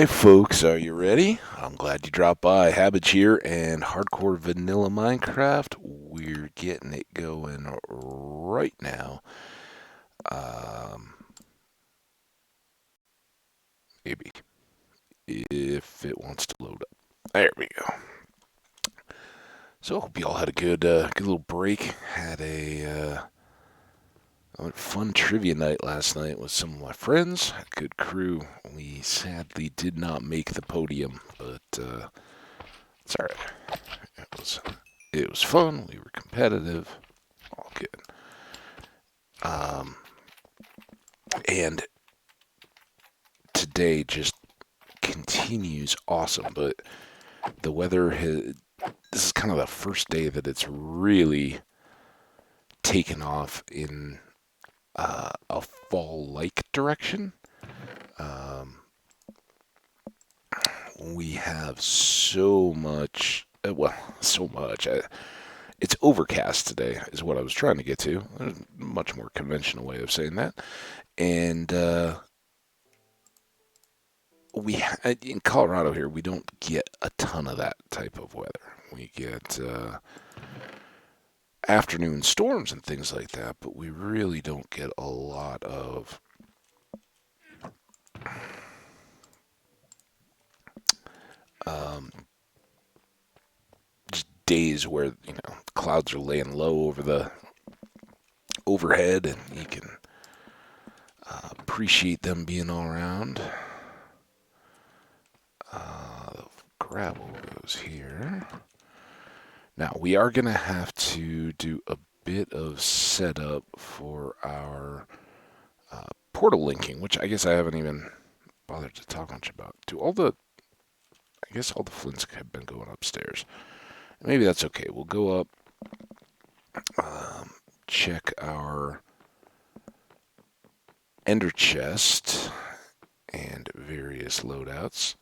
Alright folks, are you ready? I'm glad you dropped by. Hambbage here and Hardcore Vanilla Minecraft. We're getting it going right now. Um, Maybe if it wants to load up. There we go. So I hope you all had a good little break. Had a fun trivia night last night with some of my friends. Had a good crew. We sadly did not make the podium, but it's alright. It was fun. We were competitive. All good. Um, and today just continues awesome, but the weather has. This is kind of the first day that it's really taken off in a fall-like direction. Um, we have so much. So much. It's overcast today, is what I was trying to get to. There's a much more conventional way of saying that. And in Colorado here, we don't get a ton of that type of weather. We get afternoon storms and things like that, but we really don't get a lot of um, just days where clouds are laying low over the overhead, and you can appreciate them being all around. The gravel goes here. Now, we are going to have to do a bit of setup for our portal linking, which I guess I haven't even bothered to talk much about. I guess all the flints have been going upstairs. Maybe that's okay. We'll go up, check our ender chest and various loadouts.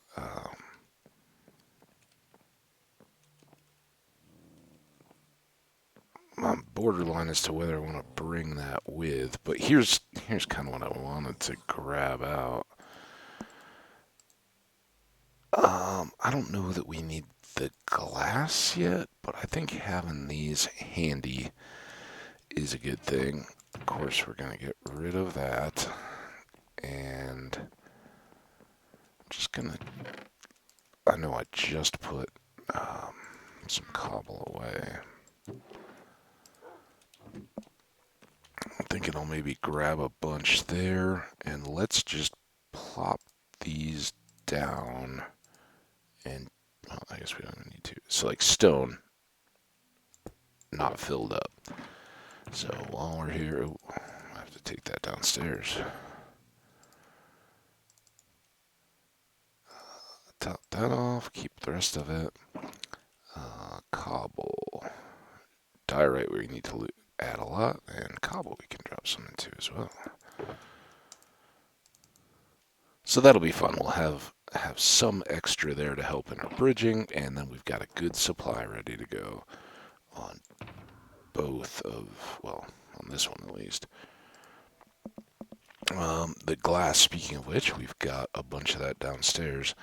I'm borderline as to whether I want to bring that with, but here's kind of what I wanted to grab out. I don't know that we need the glass yet, but I think having these handy is a good thing. Of course, we're going to get rid of that, and I'm just going to, I know I just put some cobble away. I'm thinking I'll maybe grab a bunch there, and let's just plop these down, and, well, I guess we don't need to. So, like, stone, not filled up. So, while we're here, I have to take that downstairs. Top that off, keep the rest of it. Cobble. Diorite, we need to add a lot, and cobble we can drop some into as well. So that'll be fun. We'll have some extra there to help in our bridging, and then we've got a good supply ready to go on both of, well, on this one at least. The glass, speaking of which, we've got a bunch of that downstairs.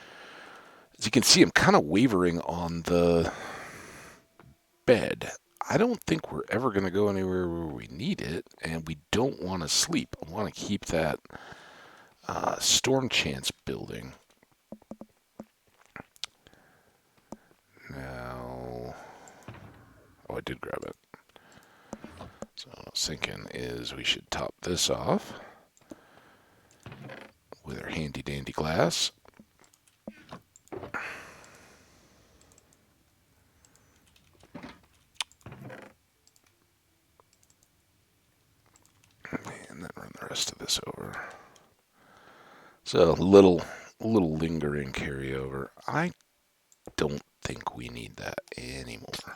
As you can see, I'm kind of wavering on the bed. I don't think we're ever going to go anywhere where we need it, and we don't want to sleep. I want to keep that storm chance building. Now, I did grab it. So what I was thinking is we should top this off with our handy dandy glass. And then run the rest of this over. So a little lingering carryover. I don't think we need that anymore.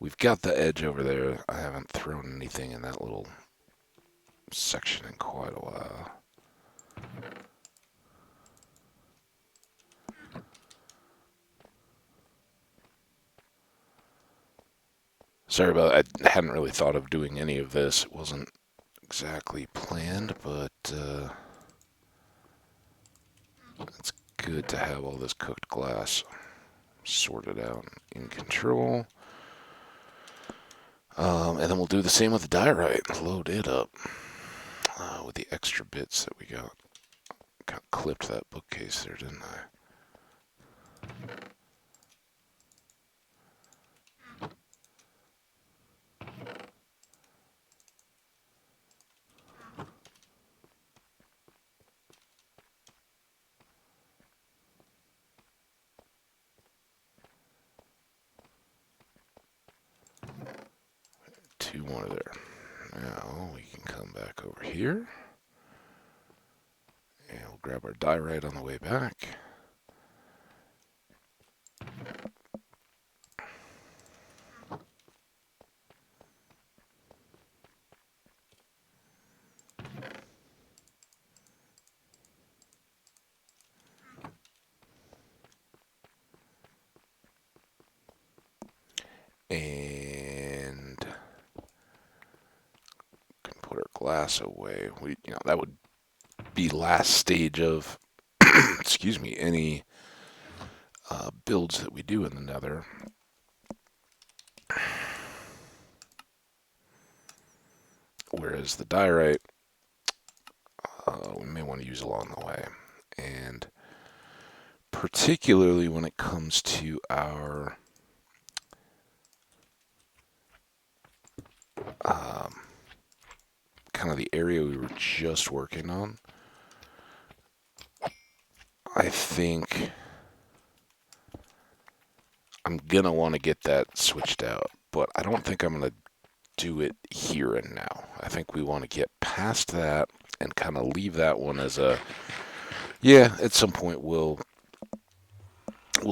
We've got the edge over there. I haven't thrown anything in that little section in quite a while. Sorry about that. I hadn't really thought of doing any of this. It wasn't exactly planned, but it's good to have all this cooked glass sorted out in control. And then we'll do the same with the diorite. Load it up with the extra bits that we got. Kind of clipped that bookcase there, didn't I? Two more there. Now we can come back over here. And we'll grab our diorite on the way back. And can put our glass away. That would be last stage of, excuse me, any builds that we do in the Nether. Whereas the diorite, we may want to use along the way. And particularly when it comes to our kind of the area we were just working on, I think I'm going to want to get that switched out. But I don't think I'm going to do it here and now. I think we want to get past that and kind of leave that one as a, yeah, at some point we'll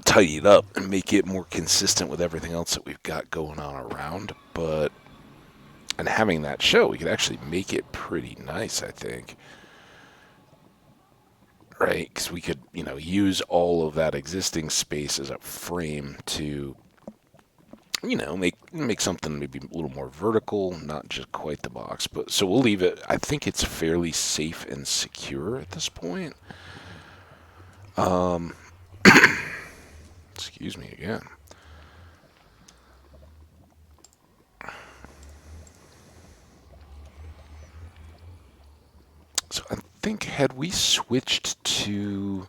tidy it up and make it more consistent with everything else that we've got going on around. But, and having that show, we could actually make it pretty nice, I think. Right? Because we could, use all of that existing space as a frame to, make something maybe a little more vertical, not just quite the box. But so we'll leave it. I think it's fairly safe and secure at this point. Excuse me again. So I think, had we switched to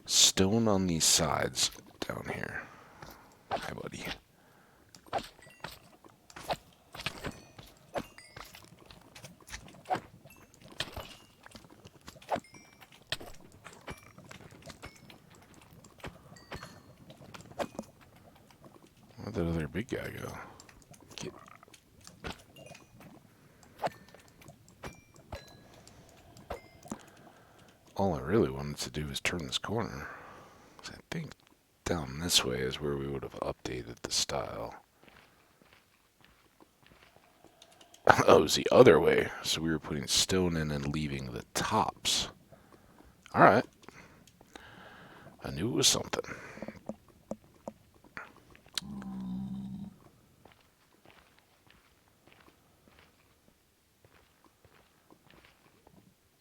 stone on these sides down here? Hi, buddy. Where'd that other big guy go? Get... All I really wanted to do is turn this corner. I think down this way is where we would have updated the style. Oh, it was the other way. So we were putting stone in and leaving the tops. Alright. I knew it was something.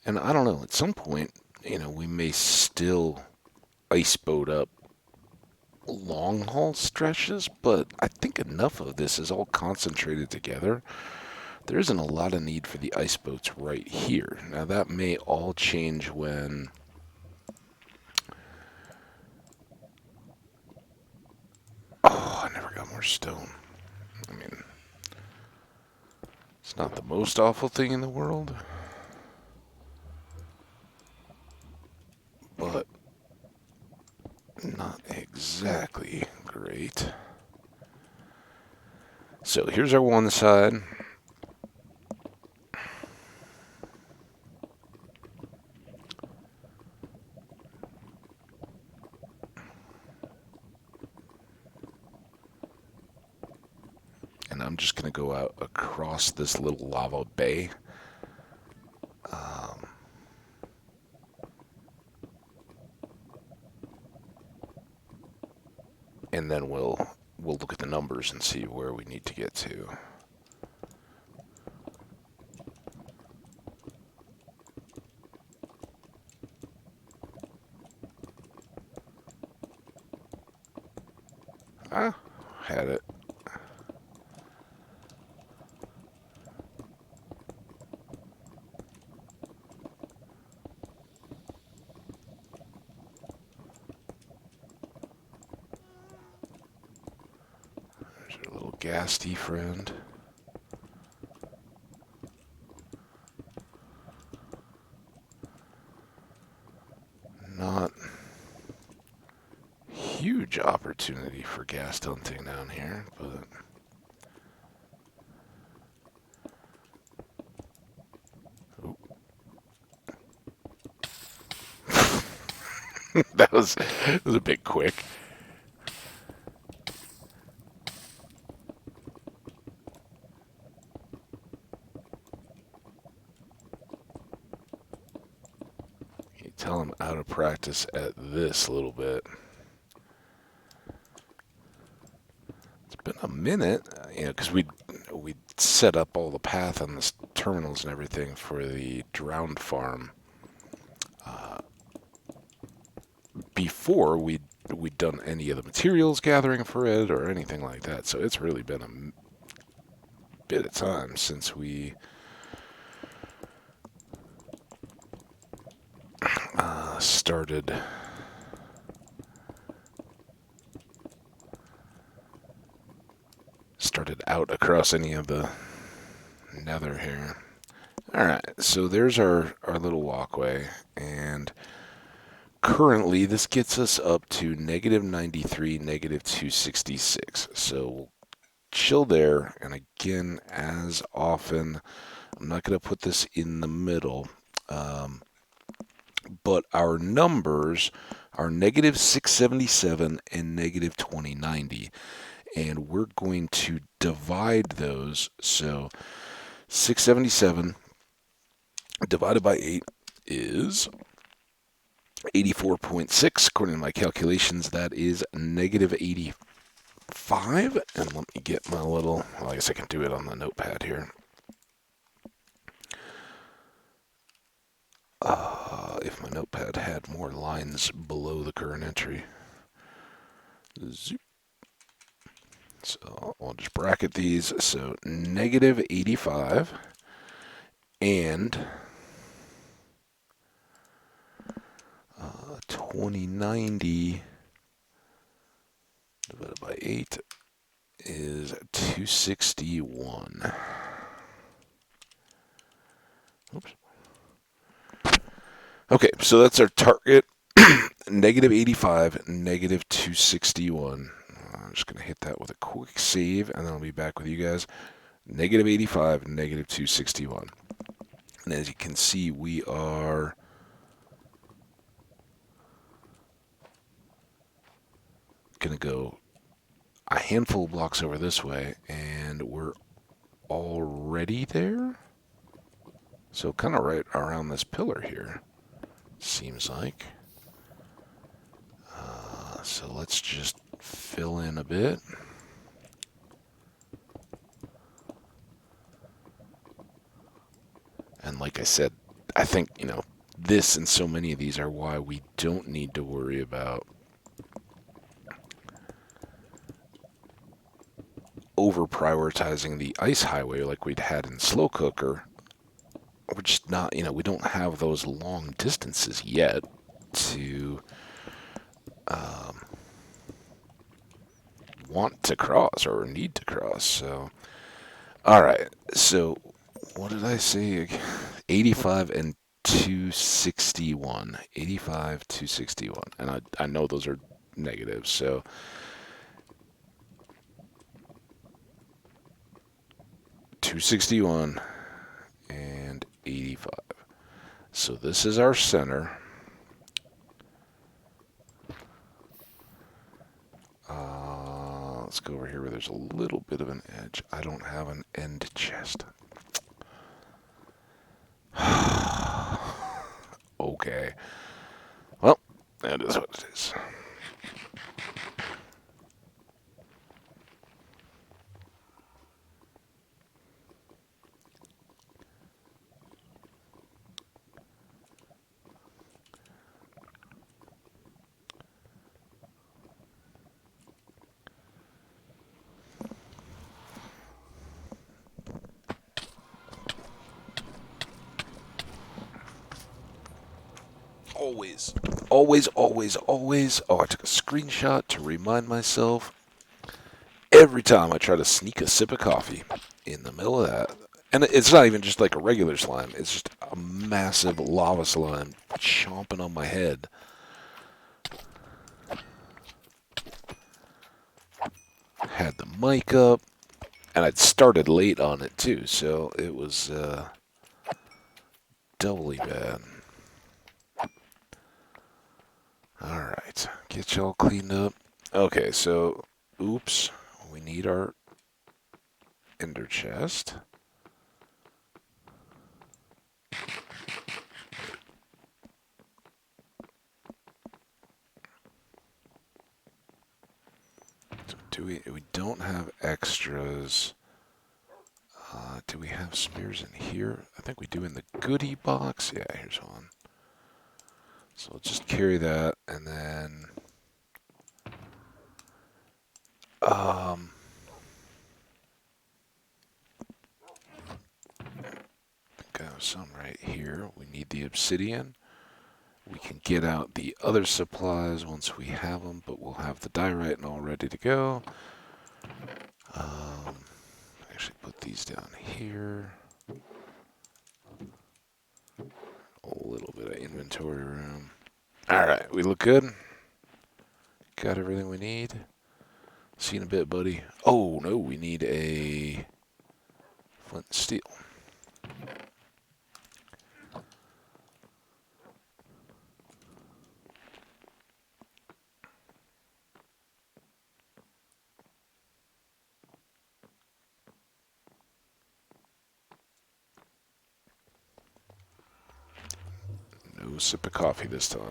And I don't know, at some point, we may still ice boat up long haul stretches, but I think enough of this is all concentrated together. There isn't a lot of need for the ice boats right here. Now that may all change when I never got more stone. I mean, it's not the most awful thing in the world, but not exactly great. So here's our one side. And I'm just going to go out across this little lava bay. And then we'll look at the numbers and see where we need to get to. Ah, had it. There's our little ghasty friend. Not huge opportunity for ghast hunting down here, but that was a bit quick. You tell him out of practice at this a little bit. It's been a minute, because we set up all the path on the terminals and everything for the drowned farm before we'd done any of the materials gathering for it or anything like that. So it's really been a bit of time since we started out across any of the Nether here. Alright, so there's our little walkway, and currently this gets us up to negative 93, negative 266. So we'll chill there, and again, as often, I'm not going to put this in the middle, but our numbers are negative 677 and negative 2090. And we're going to divide those. So 677 divided by 8 is 84.6. According to my calculations, that is negative 85. And let me get my little, well, I guess I can do it on the notepad here. If my notepad had more lines below the current entry. Zoop. So I'll just bracket these. So negative 85 and 2090 divided by 8 is 261. Oops. Okay, so that's our target. Negative 85, negative 261. I'm just going to hit that with a quick save, and then I'll be back with you guys. Negative 85, negative 261. And as you can see, we are going to go a handful of blocks over this way, and we're already there. So kind of right around this pillar here, seems like. So let's just fill in a bit. And like I said, I think, this and so many of these are why we don't need to worry about over-prioritizing the ice highway like we'd had in Slow Cooker. We're just not, we don't have those long distances yet to want to cross or need to cross. So, all right. So, what did I say? 85 and 261. 85, 261. And I know those are negatives, so 261 and 85. So this is our center. Let's go over here where there's a little bit of an edge. I don't have an end chest. Okay. Well, that is what it is. always, always, always, always. Oh, I took a screenshot to remind myself. Every time I try to sneak a sip of coffee in the middle of that, and it's not even just like a regular slime, it's just a massive lava slime chomping on my head. Had the mic up, and I'd started late on it too, so it was doubly bad. Alright, get y'all cleaned up. Okay, so, oops, we need our ender chest. We don't have extras. Do we have spears in here? I think we do in the goodie box. Yeah, here's one. So we'll just carry that, and then um, I think I have some right here. We need the obsidian. We can get out the other supplies once we have them, but we'll have the diorite and all ready to go. Actually put these down here. A little bit of inventory room. Alright, we look good. Got everything we need. See you in a bit, buddy. Oh, no, we need a flint and steel. No sip of coffee this time.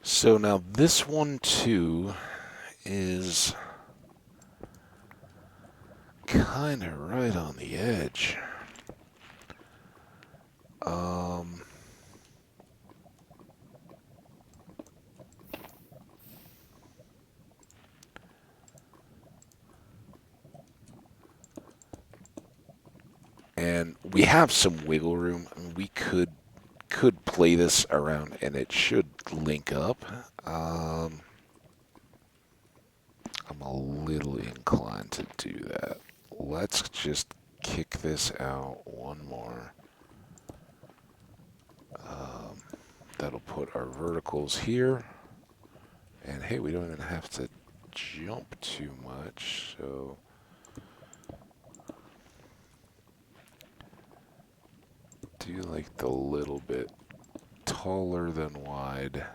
So now this one too is kind of right on the edge. And we have some wiggle room. I mean, we could play this around, and it should link up. I'm a little inclined to do that. Let's just kick this out one more. That'll put our verticals here. And hey, we don't even have to jump too much, so do like the little bit taller than wide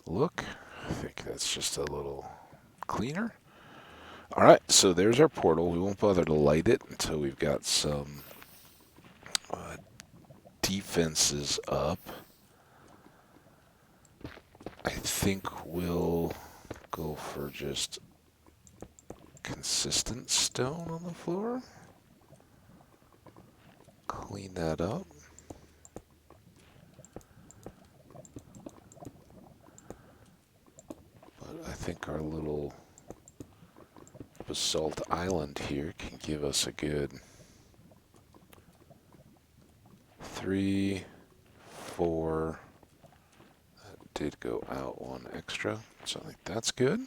look. I think that's just a little cleaner. Alright, so there's our portal. We won't bother to light it until we've got some defenses up. I think we'll go for just consistent stone on the floor. Clean that up. But I think our little basalt island here can give us a good 3, 4. That did go out one extra, so I think that's good.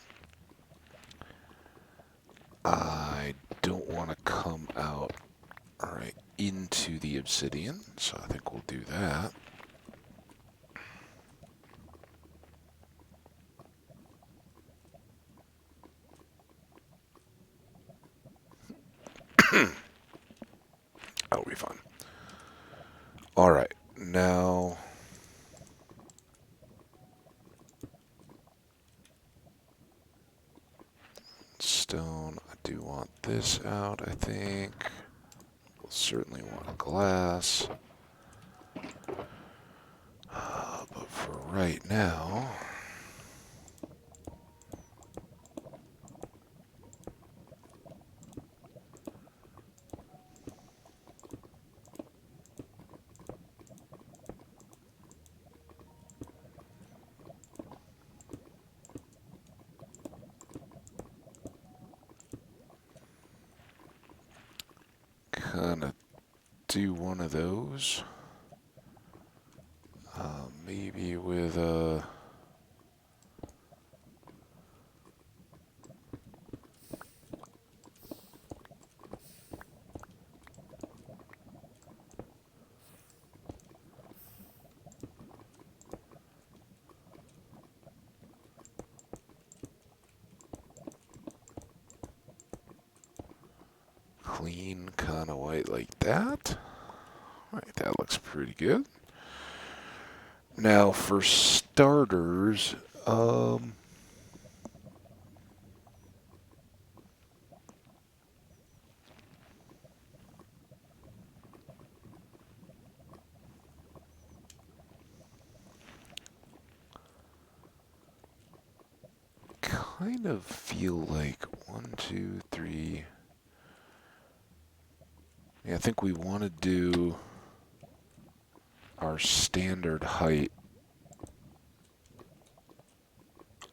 I don't want to come out right into the obsidian, so I think we'll do that. That'll be fun. Alright, now stone. I do want this out, I think. We'll certainly want glass. But for right now, kind of do one of those. Maybe with a... clean kind of white like that. Right, that looks pretty good. Now for starters, kind of feel like 1, 2, 3. Yeah, I think we want to do our standard height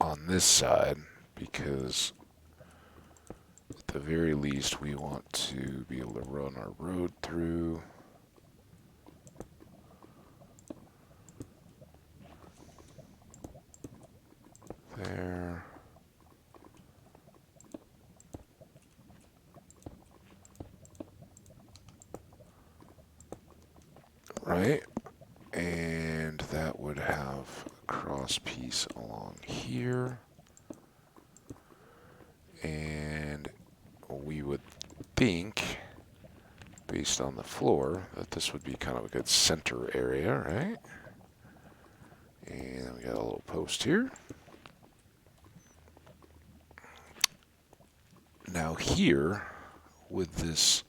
on this side because at the very least we want to be able to run our road through. There. Right? And that would have a cross piece along here. And we would think, based on the floor, that this would be kind of a good center area, right? And we got a little post here. Now here, with this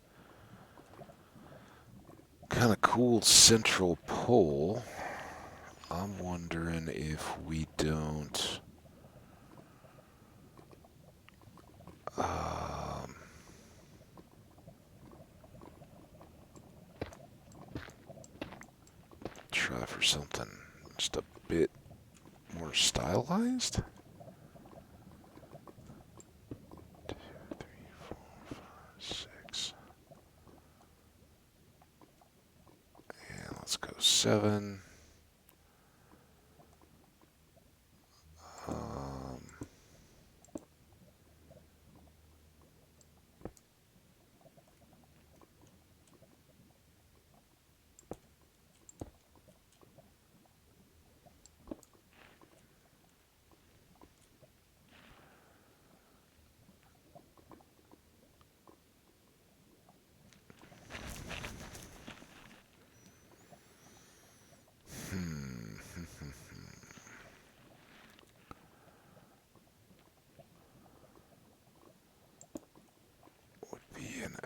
kind of cool central pole, I'm wondering if we don't try for something just a bit more stylized. 2, 3, 4, 5, 6. And let's go 7.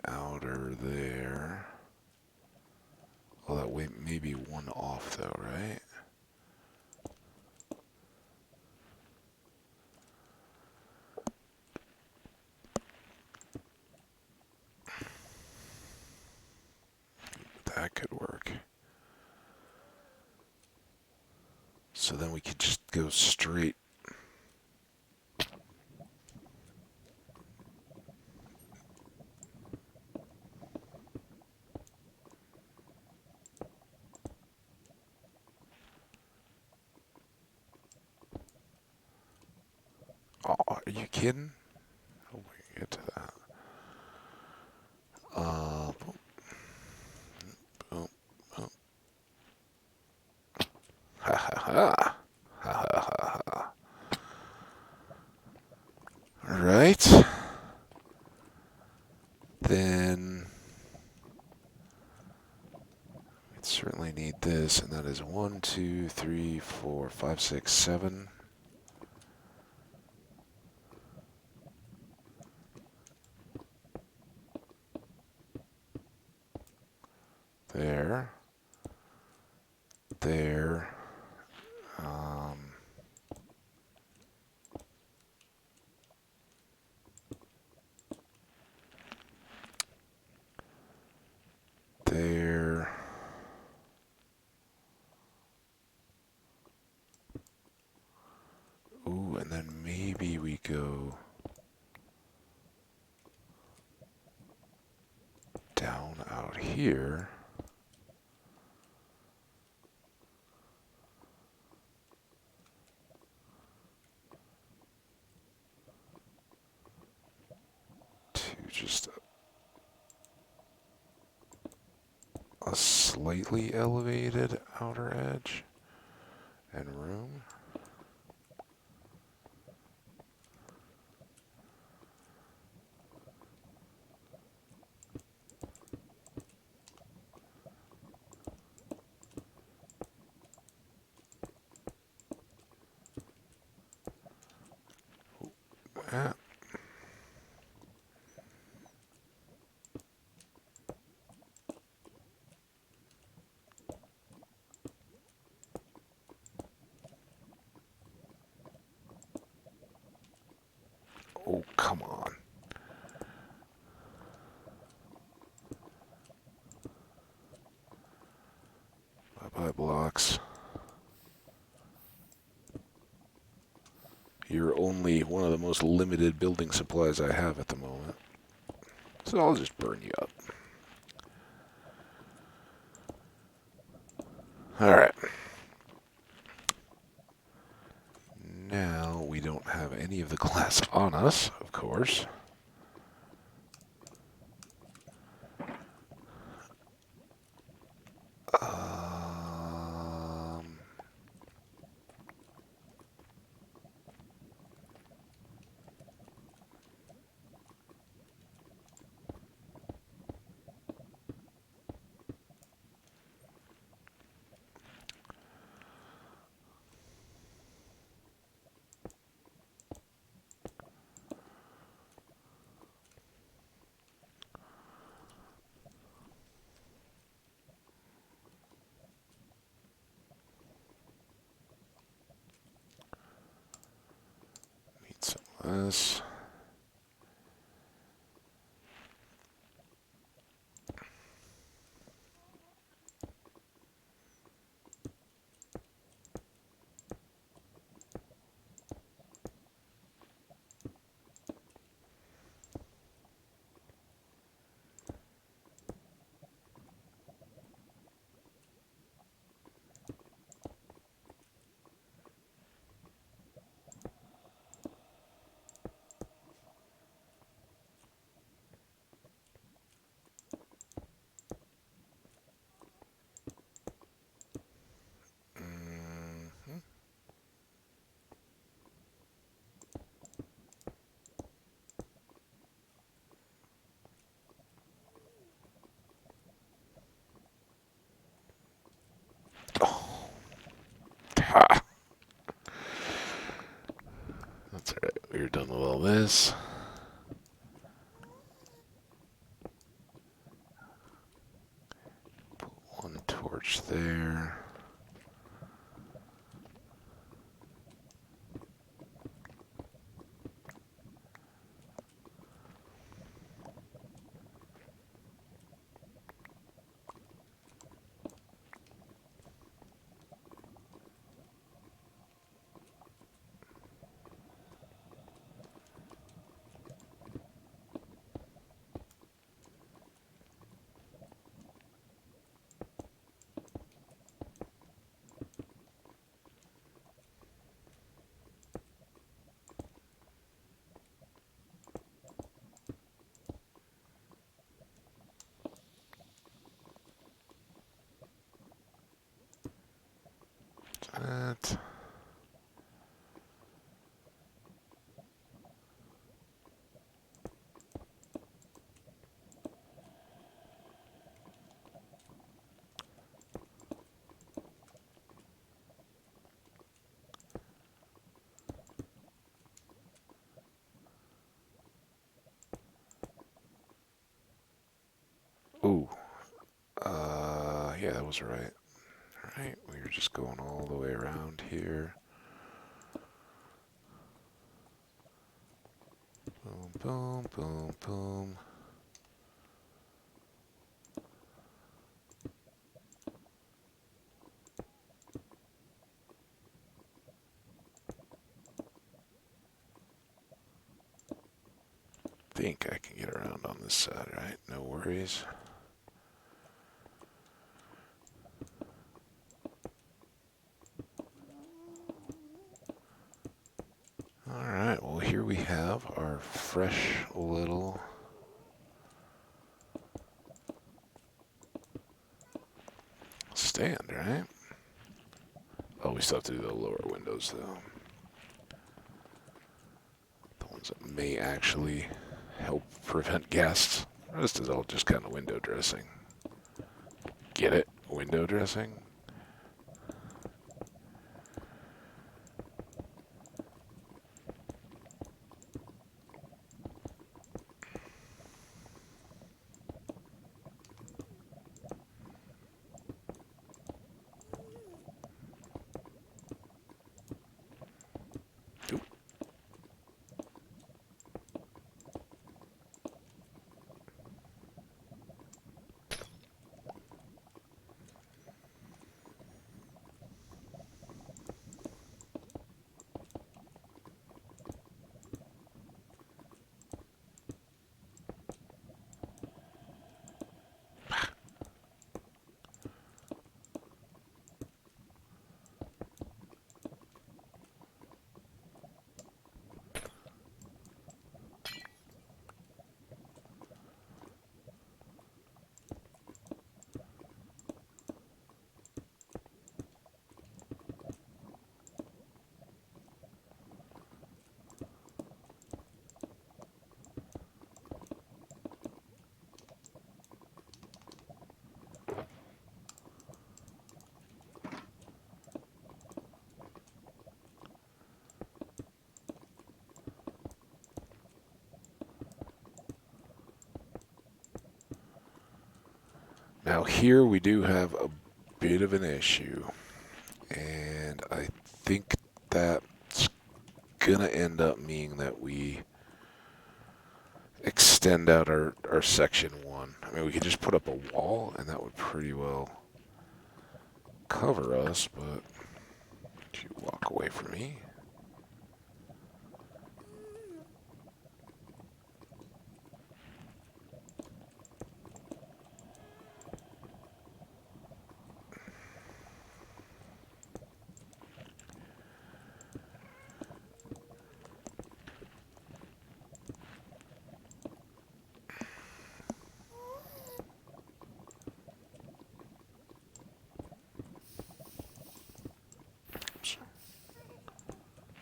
Outer there. Oh, that way maybe one off though, right? That could work. So then we could just go straight. Oh, are you kidding? Oh, we can get to that. Boom, boom, boom. Ha ha ha. Ha ha ha ha. Right. Then we'd certainly need this, and that is 1, 2, 3, 4, 5, 6, 7. There. There. There. Ooh, and then maybe we go down out here, to just a slightly elevated outer edge and room. Ah, oh, come on. Bye-bye blocks. You're only one of the most limited building supplies I have at the moment. So I'll just burn you up. Alright. Now we don't have any of the glass on us, of course. Need some of this. Ha! That's alright. We're done with all this. Put one torch there. That. Ooh. Yeah, that was right. Alright, we were just going all the way around here. Boom, boom, boom, boom. Think I can get around on this side, right? No worries. have our fresh little stand, right? Oh, we still have to do the lower windows, though. The ones that may actually help prevent guests. The rest is all just kind of window dressing. Get it? Window dressing? Now here we do have a bit of an issue, and I think that's gonna end up meaning that we extend out our section 1. I mean, we could just put up a wall, and that would pretty well cover us, but you walk away from me.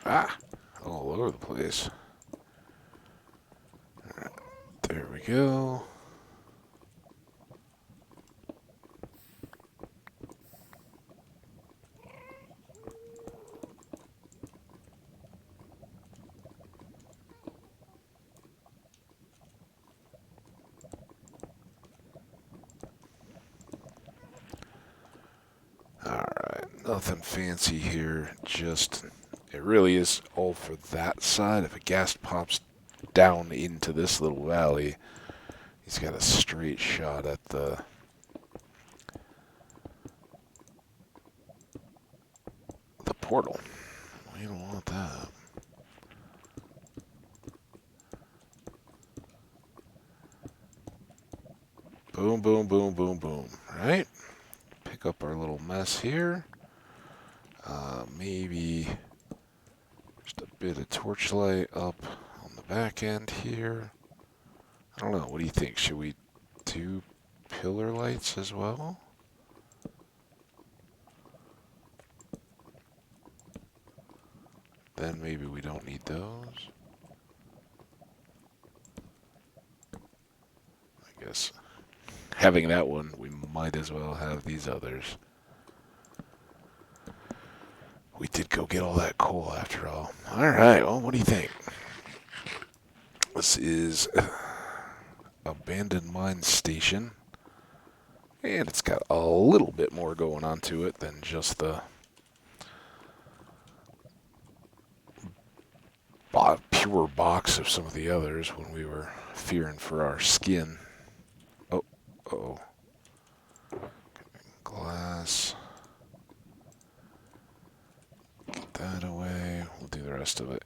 Ah, all over the place. Alright, there we go. Alright, nothing fancy here, just, it really is all for that side. If a ghast pops down into this little valley, he's got a straight shot at the portal. We don't want that. Boom, boom, boom, boom, boom. Right? Pick up our little mess here. Maybe just a bit of torchlight up on the back end here. I don't know. What do you think? Should we do pillar lights as well? Then maybe we don't need those. I guess having that one, we might as well have these others. We did go get all that coal after all. Alright, well, what do you think? This is Abandoned Mine Station. And it's got a little bit more going on to it than just the pure box of some of the others when we were fearing for our skin. Oh, uh-oh. Glass. Get that away. We'll do the rest of it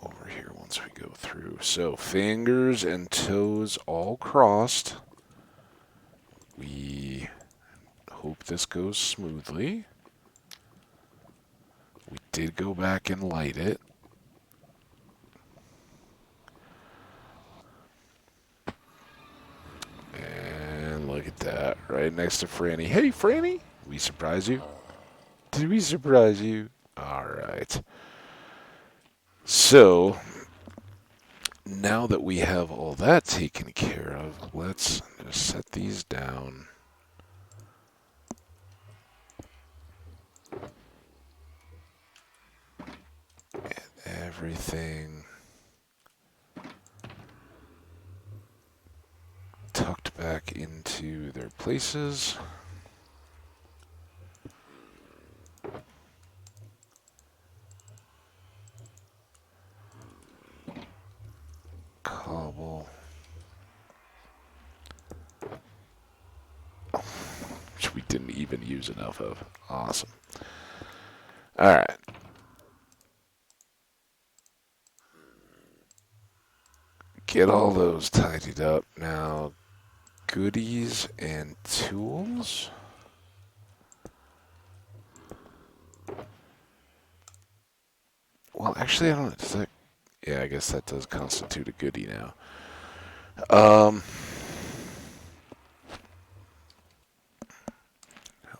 over here once we go through. So, fingers and toes all crossed. We hope this goes smoothly. We did go back and light it. right next to Franny. Hey, Franny! We surprise you? Did we surprise you? Alright. So, now that we have all that taken care of, let's just set these down. And everything tucked back into their places. Cobble. Which we didn't even use enough of. Awesome. Alright. Get all those tidied up. Now, goodies and tools. Well, actually, I don't know. Does that... Yeah, I guess that does constitute a goodie now. How'd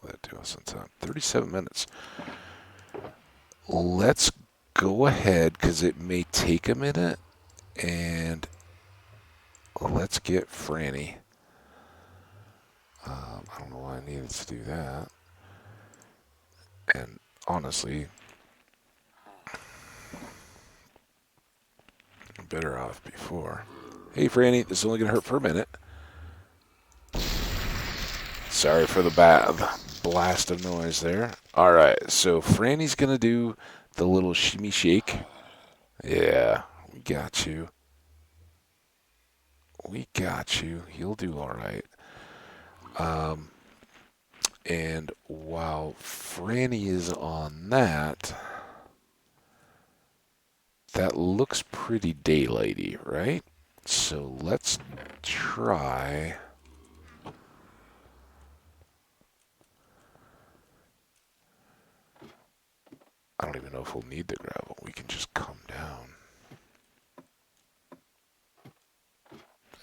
that do us in time? 37 minutes. Let's go ahead, because it may take a minute, and let's get Franny. I don't know why I needed to do that. And honestly, I'm better off before. Hey, Franny, this is only going to hurt for a minute. Sorry for the blast of noise there. Alright, so Franny's going to do the little shimmy shake. Yeah, we got you. We got you. He'll do alright. And while Franny is on that, that looks pretty daylighty, right? So let's try... I don't even know if we'll need the gravel. We can just come down.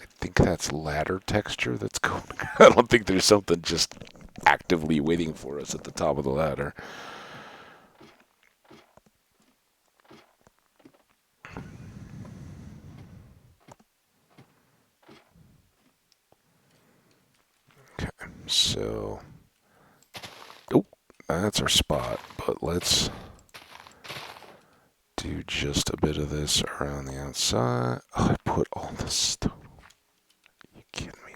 I think that's ladder texture that's going... I don't think there's something just actively waiting for us at the top of the ladder. Okay, so... Oh, that's our spot, but let's do just a bit of this around the outside. Oh, I put all this stuff... Are you kidding me?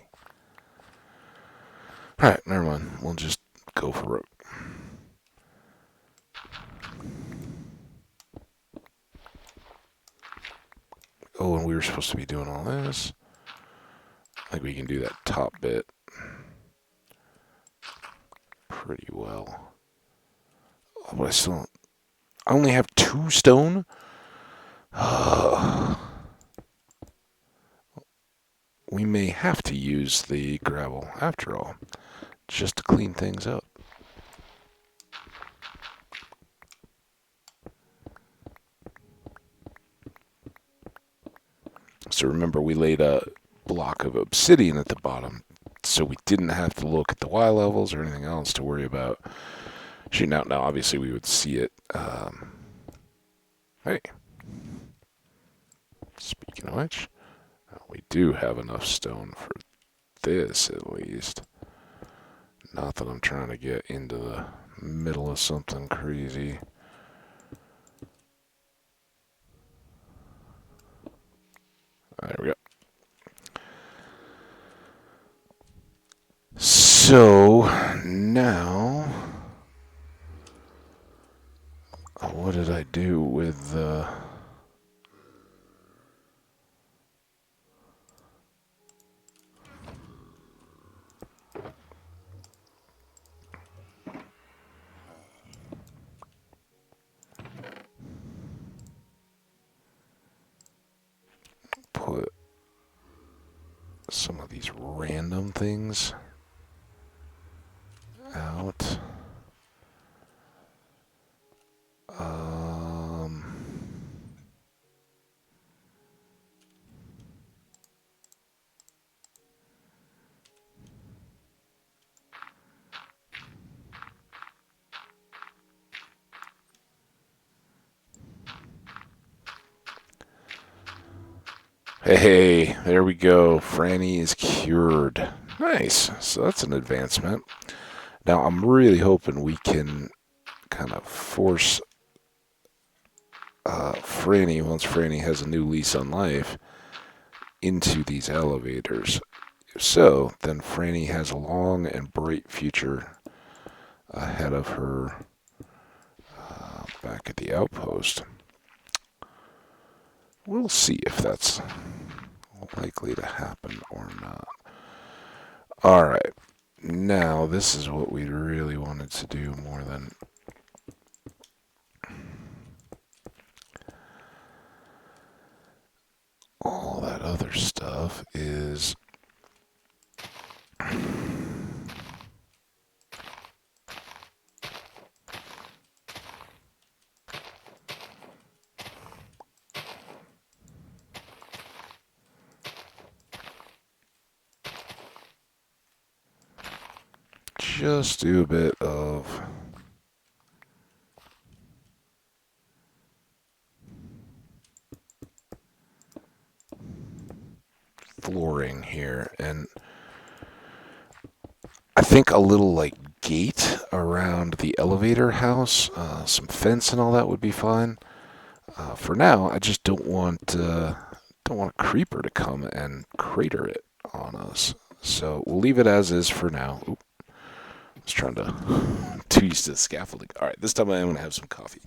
Alright, never mind. We'll just go for it. Oh, and we were supposed to be doing all this. I think we can do that top bit pretty well. Oh, but I still don't... I only have 2 stone? We may have to use the gravel after all, just to clean things up. So remember, we laid a block of obsidian at the bottom, so we didn't have to look at the Y levels or anything else to worry about shooting out. Now, obviously, we would see it. Hey, speaking of which, we do have enough stone for this, at least. Not that I'm trying to get into the middle of something crazy. There we go. So, now, what did I do with the... put some of these random things out. Hey, there we go. Franny is cured. Nice. So that's an advancement. Now I'm really hoping we can kind of force Franny, once Franny has a new lease on life, into these elevators. If so, then Franny has a long and bright future ahead of her back at the outpost. We'll see if that's likely to happen or not. Alright, now this is what we really wanted to do more than all that other stuff is just do a bit of flooring here, and I think a little like gate around the elevator house, some fence and all that would be fine. For now, I just don't want a creeper to come and crater it on us. So we'll leave it as is for now. Oop, I was trying to too used to the scaffolding. All right, this time I'm gonna have some coffee.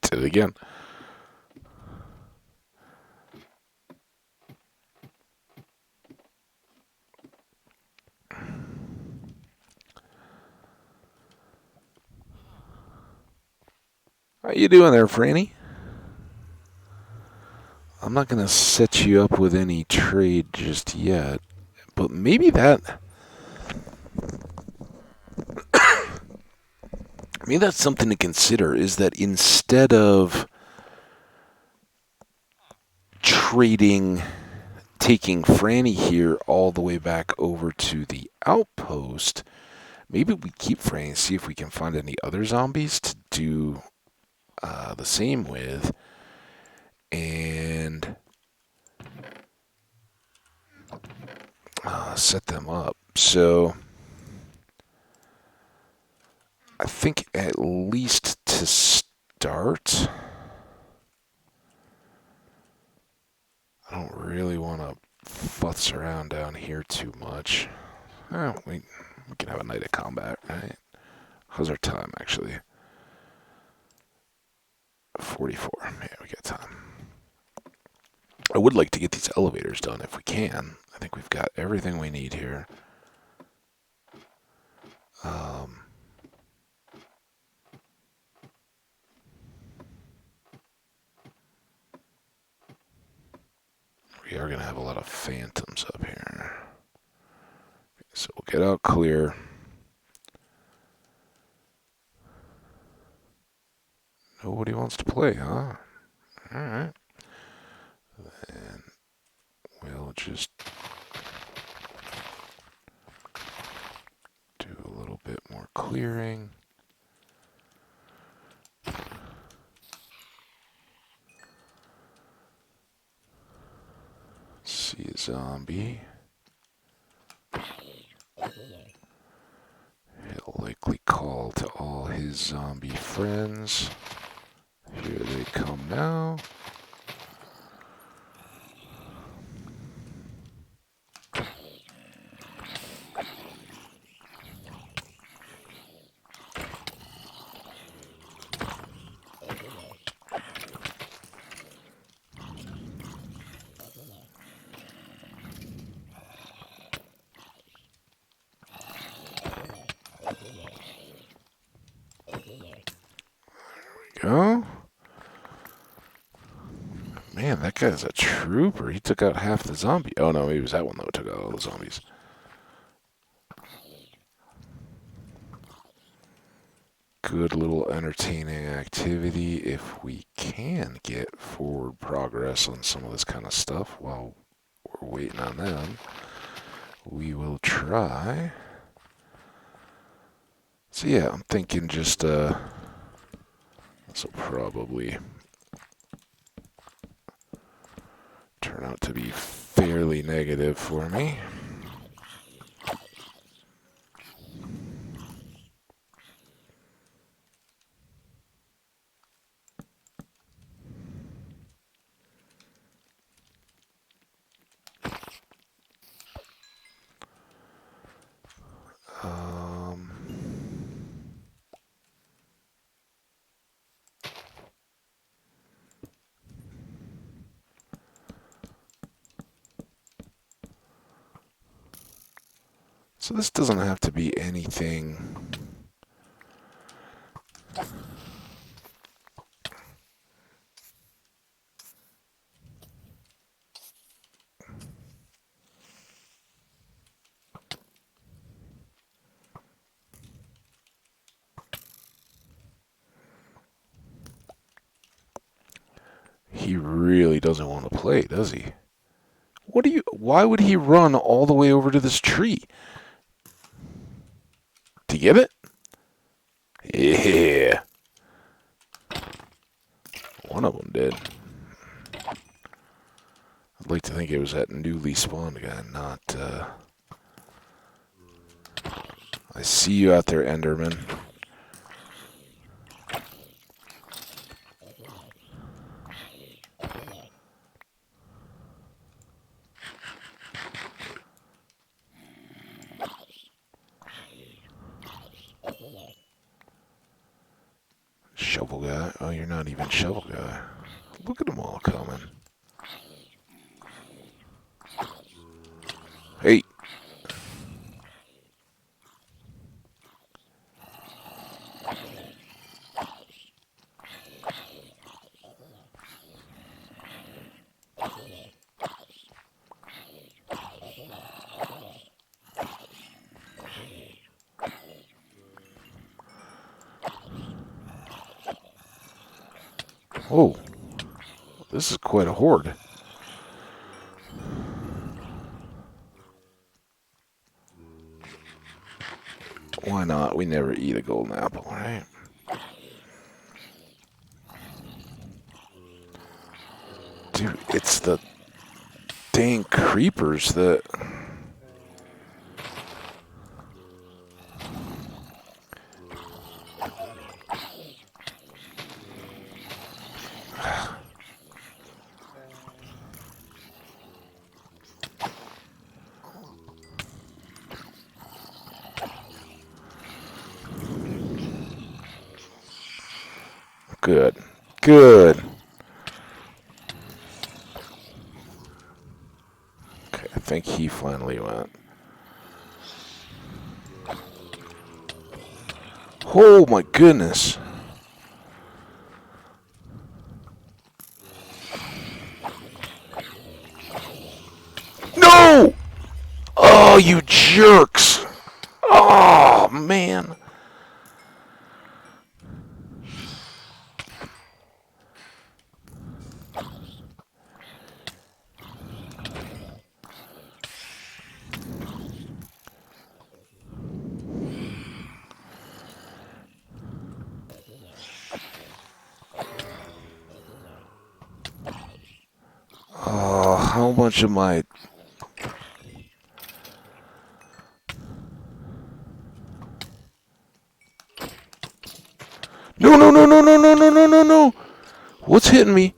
Did it again. How you doing there, Franny? I'm not gonna set you up with any trade just yet, but maybe that's something to consider. Is that instead of trading, taking Franny here all the way back over to the outpost, maybe we keep Franny and see if we can find any other zombies to do the same with, and set them up. So I think at least to start, I don't really want to futz around down here too much. Oh, we can have a night of combat, right? How's our time, actually? 44. Yeah, we got time. I would like to get these elevators done if we can. I think we've got everything we need here. We are going to have a lot of phantoms up here. So we'll get out clear. Nobody wants to play, huh? Alright. Then we'll just do a little bit more clearing. See a zombie. He'll likely call to all his zombie friends. Here they come now. Go. Man, that guy's a trooper. He took out half the zombie. Oh no, maybe it was that one that took out all the zombies. Good little entertaining activity if we can get forward progress on some of this kind of stuff while we're waiting on them. We will try. So yeah, I'm thinking just this will probably turn out to be fairly negative for me. Um, so this doesn't have to be anything. He really doesn't want to play, does he? Why would he run all the way over to this tree? To get it? Yeah. One of them did. I'd like to think it was that newly spawned guy, not, I see you out there, Enderman. Shovel guy? Oh, you're not even shovel guy. Look at them all coming. Hey. Oh, this is quite a horde. Why not? We never eat a golden apple, right? Dude, it's the dang creepers that... Good. Good. Okay, I think he finally went. Oh my goodness. No! Oh, you jerks! Oh, man. Oh, how much am I... No, no, no, no, no, no, no, no, no, no! What's hitting me?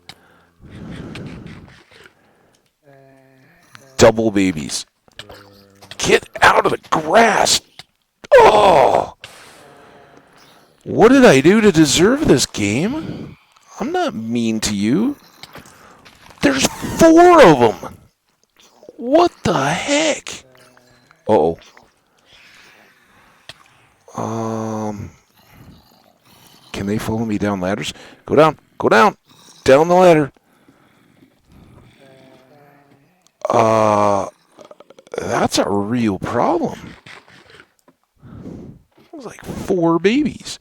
Double babies. Get out of the grass! Oh! What did I do to deserve this game? I'm not mean to you. There's 4 of them! What the heck? Uh-oh. Can they follow me down ladders? Go down. Go down. Down the ladder. That's a real problem. It was like 4 babies.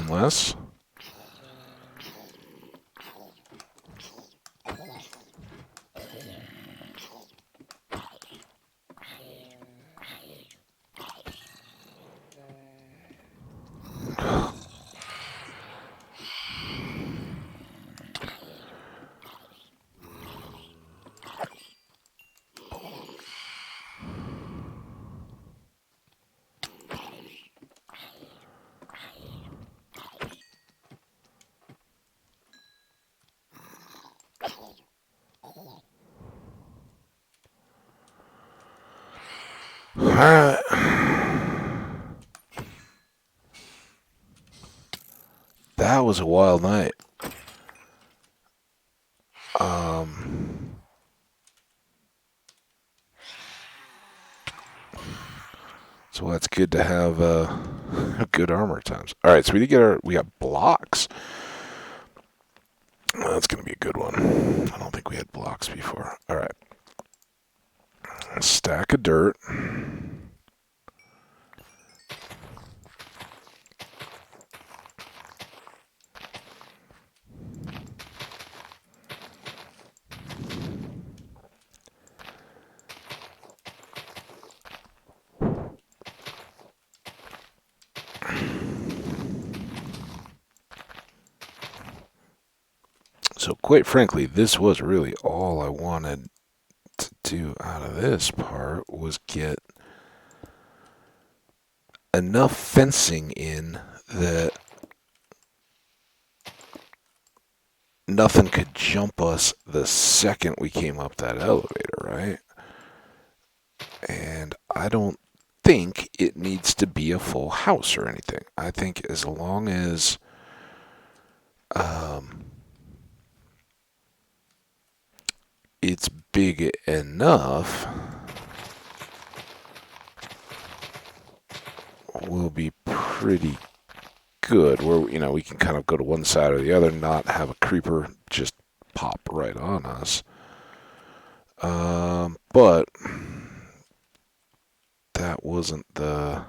one less. Alright. That was a wild night. So it's good to have good armor times. Alright, so we got blocks. That's going to be a good one. I don't think we had blocks before. Alright. A stack of dirt. So quite frankly, this was really all I wanted to do out of this part was get enough fencing in that nothing could jump us the second we came up that elevator, right? And I don't think it needs to be a full house or anything. I think as long as it's big enough, we'll be pretty good. Where, you know, we can kind of go to one side or the other, not have a creeper just pop right on us. But that wasn't the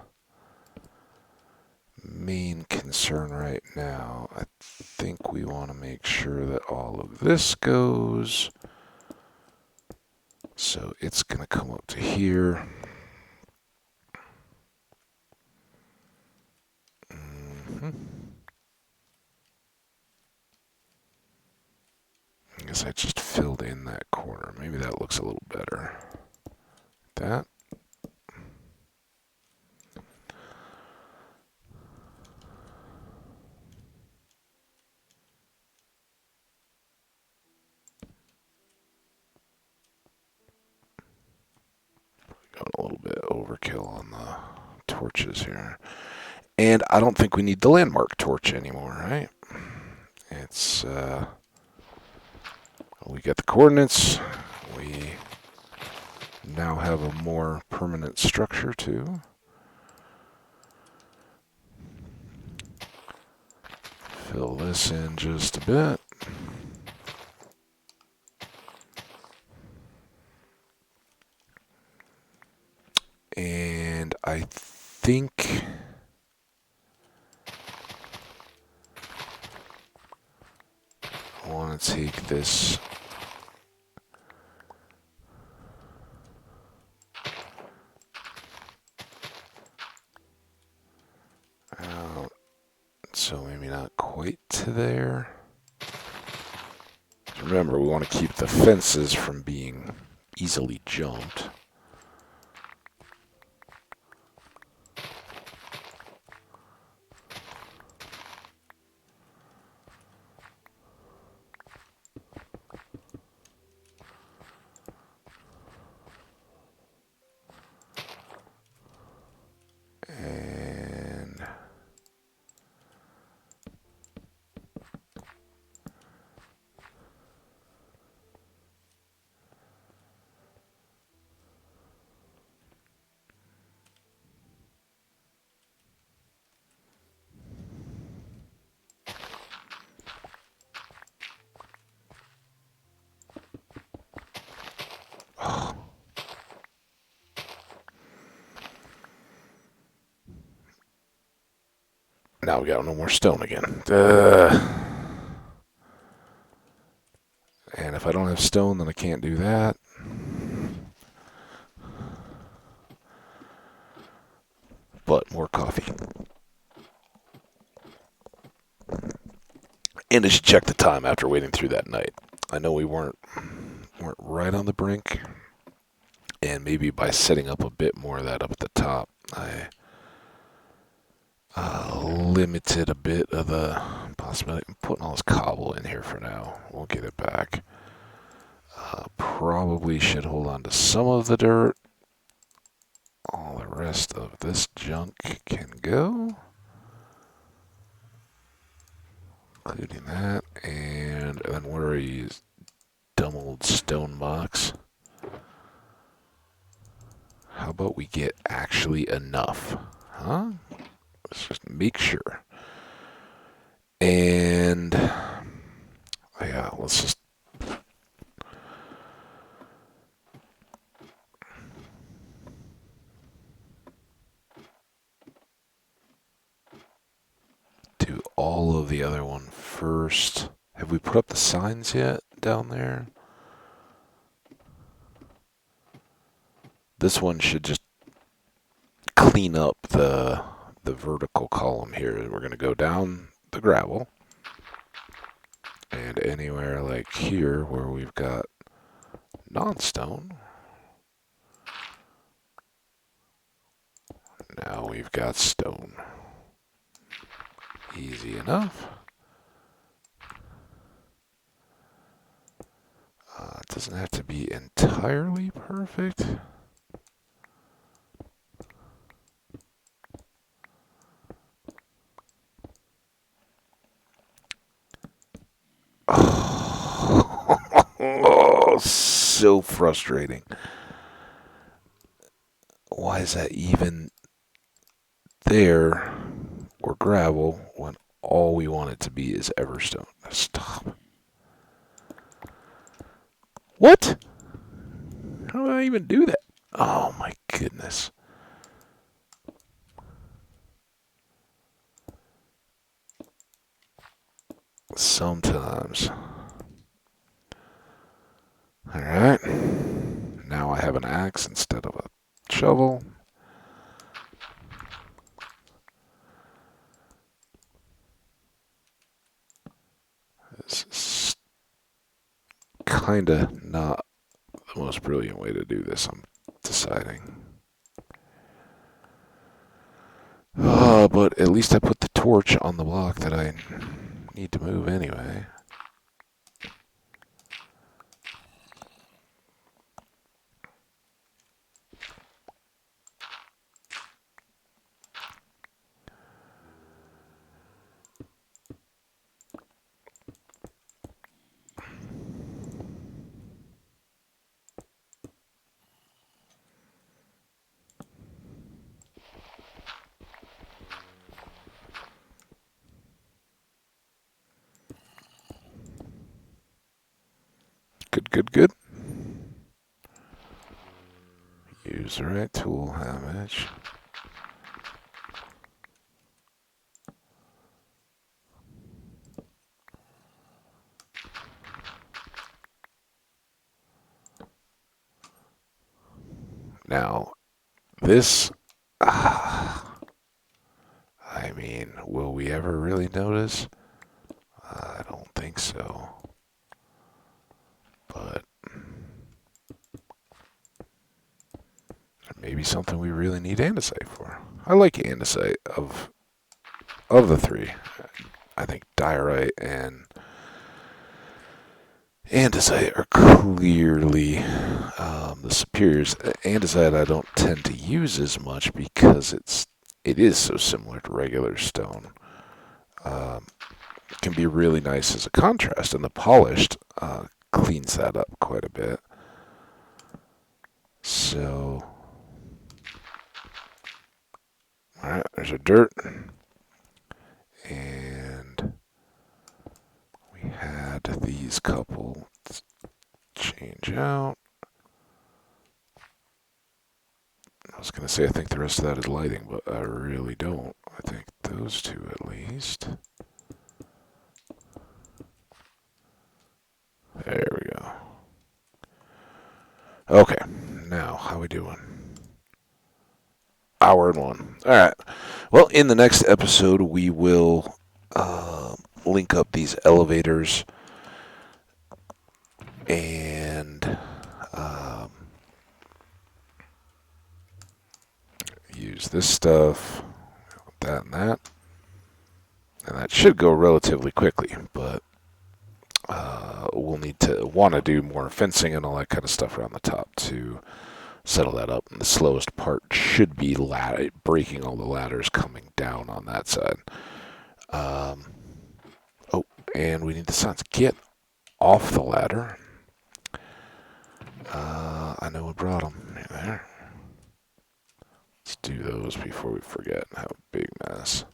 main concern right now. I think we want to make sure that all of this goes. So it's going to come up to here. I guess I just filled in that corner. Maybe that looks a little better. That. Going a little bit overkill on the torches here. And I don't think we need the landmark torch anymore, right? It's, we got the coordinates. We now have a more permanent structure, too. Fill this in just a bit. And I think I want to take this out. So maybe not quite to there. Remember, we want to keep the fences from being easily jumped. And Now we got no more stone again. And if I don't have stone, then I can't do that. But more coffee. And I should check the time after waiting through that night. I know we weren't right on the brink. And maybe by setting up a bit more of that up at the top, I limited a bit of the possibility. I'm putting all this cobble in here for now. We'll get it back. Probably should hold on to some of the dirt. All the rest of this junk can go. Including that. And then what are these dumb old stone box? How about we get actually enough? Huh? Let's just make sure. And yeah, let's just do all of the other one first. Have we put up the signs yet down there? This one should just clean up the vertical column here. We're going to go down the gravel. And anywhere like here where we've got non-stone, now we've got stone. Easy enough. It doesn't have to be entirely perfect. Oh, so frustrating. Why is that even there or gravel when all we want it to be is Everstone? Stop. What? How do I even do that? Oh my goodness. Sometimes. Alright. Now I have an axe instead of a shovel. This is kinda not the most brilliant way to do this, I'm deciding. But at least I put the torch on the block that I need to move anyway. Good. Use the right tool, Hambbage. Now, this, I mean, will we ever really notice? I don't think so. But maybe something we really need andesite for. I like andesite of the three. I think diorite and andesite are clearly the superiors. Andesite I don't tend to use as much because it is so similar to regular stone. It can be really nice as a contrast, and the polished cleans that up quite a bit. So, alright, there's our dirt. And we had these couple change out. I was going to say I think the rest of that is lighting, but I really don't. I think those two at least. There we go. Okay, now how we doing? Hour and 1. All right. Well, in the next episode, we will link up these elevators and use this stuff, that and that. And that should go relatively quickly, but we'll need to want to do more fencing and all that kind of stuff around the top to settle that up. And the slowest part should be breaking all the ladders coming down on that side. Oh, and we need the signs. Get off the ladder. I know we brought them. There. Let's do those before we forget. Have a big mess.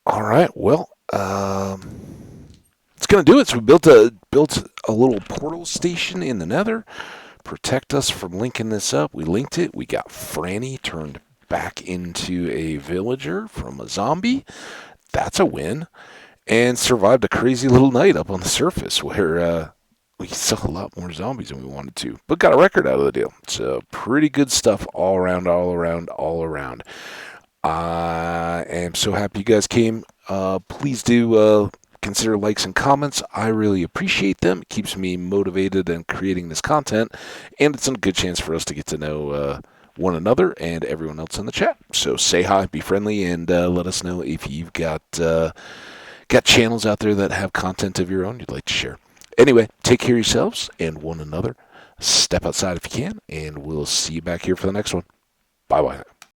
All right. Well, it's gonna do it. So we built a little portal station in the Nether. Protect us from linking this up. We linked it. We got Franny turned back into a villager from a zombie. That's a win. And survived a crazy little night up on the surface where we saw a lot more zombies than we wanted to. But got a record out of the deal. So pretty good stuff all around, all around, all around. I am so happy you guys came. Please do consider likes and comments. I really appreciate them. It keeps me motivated in creating this content, and it's a good chance for us to get to know one another and everyone else in the chat. So say hi, be friendly, and let us know if you've got channels out there that have content of your own you'd like to share. Anyway, take care of yourselves and one another. Step outside if you can, and we'll see you back here for the next one. Bye-bye.